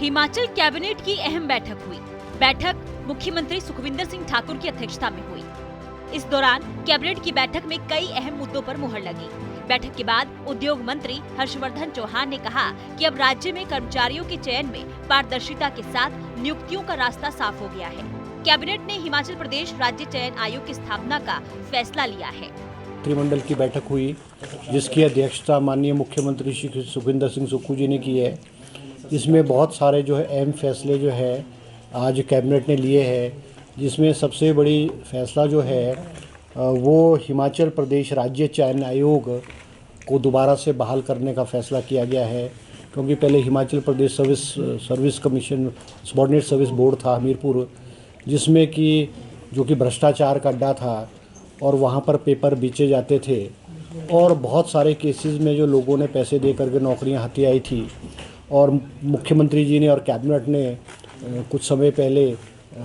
Himachal cabinet की अहम बैठक हुई। बैठक मुख्यमंत्री सुखविंदर सिंह ठाकुर की अध्यक्षता में हुई। इस दौरान कैबिनेट की बैठक में कई अहम मुद्दों पर मुहर लगी। बैठक के बाद उद्योग मंत्री हर्षवर्धन चौहान ने कहा कि अब राज्य में कर्मचारियों के चयन में पारदर्शिता के साथ नियुक्तियों का रास्ता साफ हो गया है। कैबिनेट ने हिमाचल प्रदेश राज्य चयन आयोग की स्थापना का फैसला लिया है। मंत्रिमंडल की बैठक हुई जिसकी अध्यक्षता माननीय मुख्यमंत्री श्री सुखविंदर सिंह सुक्खू जी ने की है। इसमें बहुत सारे जो है अहम फैसले जो है आज कैबिनेट ने लिए हैं, जिसमें सबसे बड़ी फैसला जो है वो हिमाचल प्रदेश राज्य चयन आयोग को दोबारा से बहाल करने का फैसला किया गया है। क्योंकि पहले Himachal Pradesh service commission subordinate service board था हमीरपुर, जिसमें कि जो कि भ्रष्टाचार का अड्डा था और वहाँ पर पेपर बेचे जाते थे और बहुत सारे केसेस में जो लोगों ने पैसे दे करके नौकरियाँ हथियाई थी। और मुख्यमंत्री जी ने और कैबिनेट ने कुछ समय पहले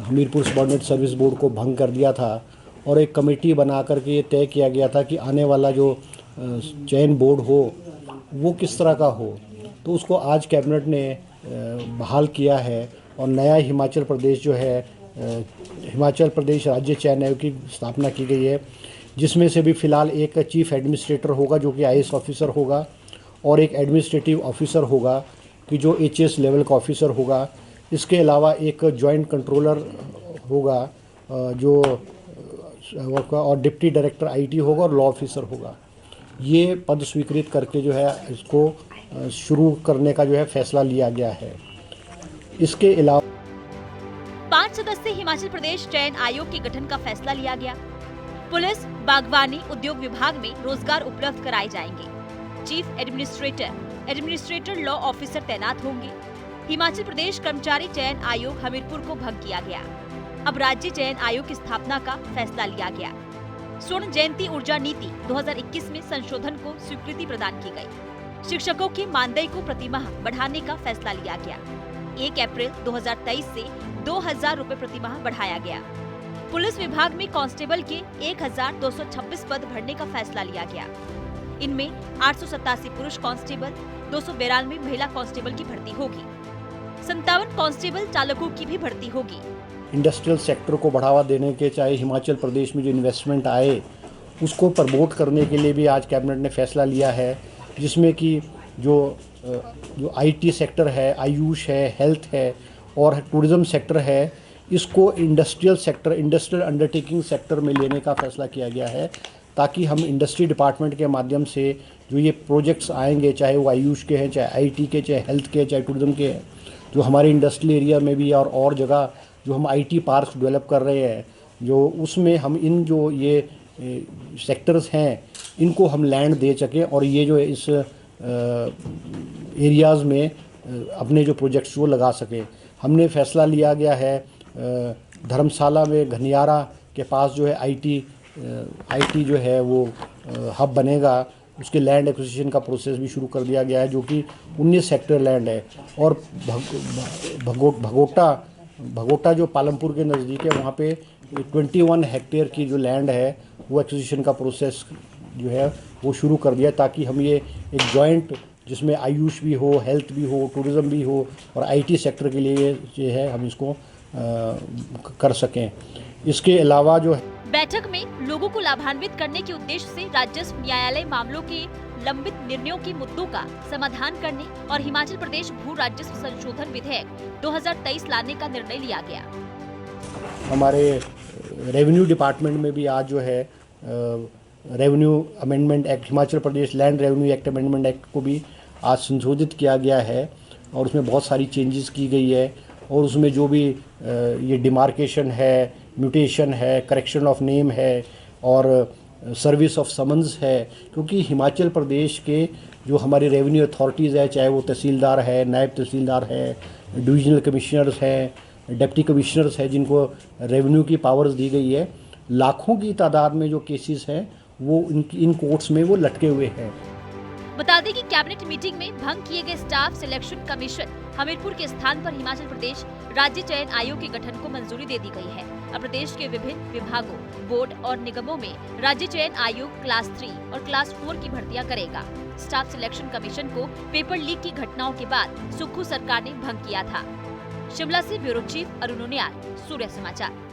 हमीरपुर सबॉर्डिनेट सर्विस बोर्ड को भंग कर दिया था और एक कमेटी बना करके ये तय किया गया था कि आने वाला जो चयन बोर्ड हो वो किस तरह का हो। तो उसको आज कैबिनेट ने बहाल किया है और नया हिमाचल प्रदेश जो है हिमाचल प्रदेश राज्य चयन आयोग की स्थापना की गई है, जिसमें से भी फ़िलहाल एक चीफ एडमिनिस्ट्रेटर होगा जो कि IAS ऑफिसर होगा और एक एडमिनिस्ट्रेटिव ऑफिसर होगा कि जो HS लेवल का ऑफिसर होगा। इसके अलावा एक जॉइंट कंट्रोलर होगा जो और डिप्टी डायरेक्टर IT होगा और लॉ ऑफिसर होगा। ये पद स्वीकृत करके जो है इसको शुरू करने का जो है फैसला लिया गया है। इसके अलावा 5 सदस्यीय हिमाचल प्रदेश चयन आयोग के गठन का फैसला लिया गया। पुलिस, बागवानी, उद्योग विभाग में रोजगार उपलब्ध कराए जाएंगे। चीफ एडमिनिस्ट्रेटर लॉ ऑफिसर तैनात होंगे। हिमाचल प्रदेश कर्मचारी चयन आयोग हमीरपुर को भंग किया गया। अब राज्य चयन आयोग की स्थापना का फैसला लिया गया। स्वर्ण जयंती ऊर्जा नीति 2021 में संशोधन को स्वीकृति प्रदान की गई। शिक्षकों के मानदेय को प्रतिमाह बढ़ाने का फैसला लिया गया। 1 अप्रैल 2023 से 2000 रुपए प्रतिमाह बढ़ाया गया। पुलिस विभाग में कांस्टेबल के 1226 पद भरने का फैसला लिया गया। इनमें 887 पुरुष कांस्टेबल, 292 महिला कांस्टेबल की भर्ती होगी। 57 कांस्टेबल चालकों की भी भर्ती होगी। इंडस्ट्रियल सेक्टर को बढ़ावा देने के चाहे हिमाचल प्रदेश में जो इन्वेस्टमेंट आए उसको प्रमोट करने के लिए भी आज कैबिनेट ने फैसला लिया है, जिसमें कि जो IT सेक्टर है, आयुष है, हेल्थ है और टूरिज्म सेक्टर है, इसको इंडस्ट्रियल अंडरटेकिंग सेक्टर में लेने का फैसला किया गया है, ताकि हम इंडस्ट्री डिपार्टमेंट के माध्यम से जो ये प्रोजेक्ट्स आएंगे, चाहे वो आयुष के हैं, चाहे IT के, चाहे हेल्थ के, चाहे टूरिज्म के हैं, जो हमारे इंडस्ट्रियल एरिया में भी और जगह जो हम IT पार्क्स डेवलप कर रहे हैं, जो उसमें हम इन जो ये सेक्टर्स हैं इनको हम लैंड दे सकें और ये जो इस एरियाज़ में अपने जो प्रोजेक्ट्स वो लगा सकें। हमने फैसला लिया गया है धर्मशाला में घनियारा के पास जो है IT जो है वो हब बनेगा, उसके लैंड एक्विजिशन का प्रोसेस भी शुरू कर दिया गया है, जो कि 19 हेक्टेयर लैंड है। और भगोटा जो पालमपुर के नज़दीक है, वहाँ पे 21 हेक्टेयर की जो लैंड है वो एक्विजिशन का प्रोसेस जो है वो शुरू कर दिया, ताकि हम ये एक जॉइंट जिसमें आयुष भी हो, हेल्थ भी हो, टूरिज्म भी हो और IT सेक्टर के लिए जो है हम इसको कर सकें। इसके अलावा जो है बैठक में लोगों को लाभान्वित करने के उद्देश्य से राजस्व न्यायालय मामलों के लंबित निर्णयों के मुद्दों का समाधान करने और हिमाचल प्रदेश भू राजस्व संशोधन विधेयक 2023 लाने का निर्णय लिया गया। हमारे रेवेन्यू डिपार्टमेंट में भी आज जो है revenue amendment act, Himachal Pradesh land revenue act amendment act को भी आज संशोधित किया गया है और उसमें बहुत सारी चेंजेस की गई है। और उसमें जो भी ये डिमार्केशन है, म्यूटेशन है, करेक्शन ऑफ नेम है और सर्विस ऑफ समन्स है, क्योंकि हिमाचल प्रदेश के जो हमारी रेवेन्यू अथॉरिटीज़ है, चाहे वो तहसीलदार है, नायब तहसीलदार है, डिविजनल कमिश्नर्स हैं, डिप्टी कमिश्नर्स हैं, जिनको रेवेन्यू की पावर्स दी गई है, लाखों की तादाद में जो केसेस हैं वो इन कोर्ट्स में वो लटके हुए हैं। बता दें कि कैबिनेट मीटिंग में भंग किए गए स्टाफ सिलेक्शन कमीशन हमीरपुर के स्थान पर हिमाचल प्रदेश राज्य चयन आयोग के गठन को मंजूरी दे दी गई है। अब प्रदेश के विभिन्न विभागों, बोर्ड और निगमों में राज्य चयन आयोग क्लास 3 और क्लास 4 की भर्तियां करेगा। स्टाफ सिलेक्शन कमीशन को पेपर लीक की घटनाओं के बाद सुक्खू सरकार ने भंग किया था। शिमला से ब्यूरो चीफ अरुण उनियाल, सूर्य समाचार।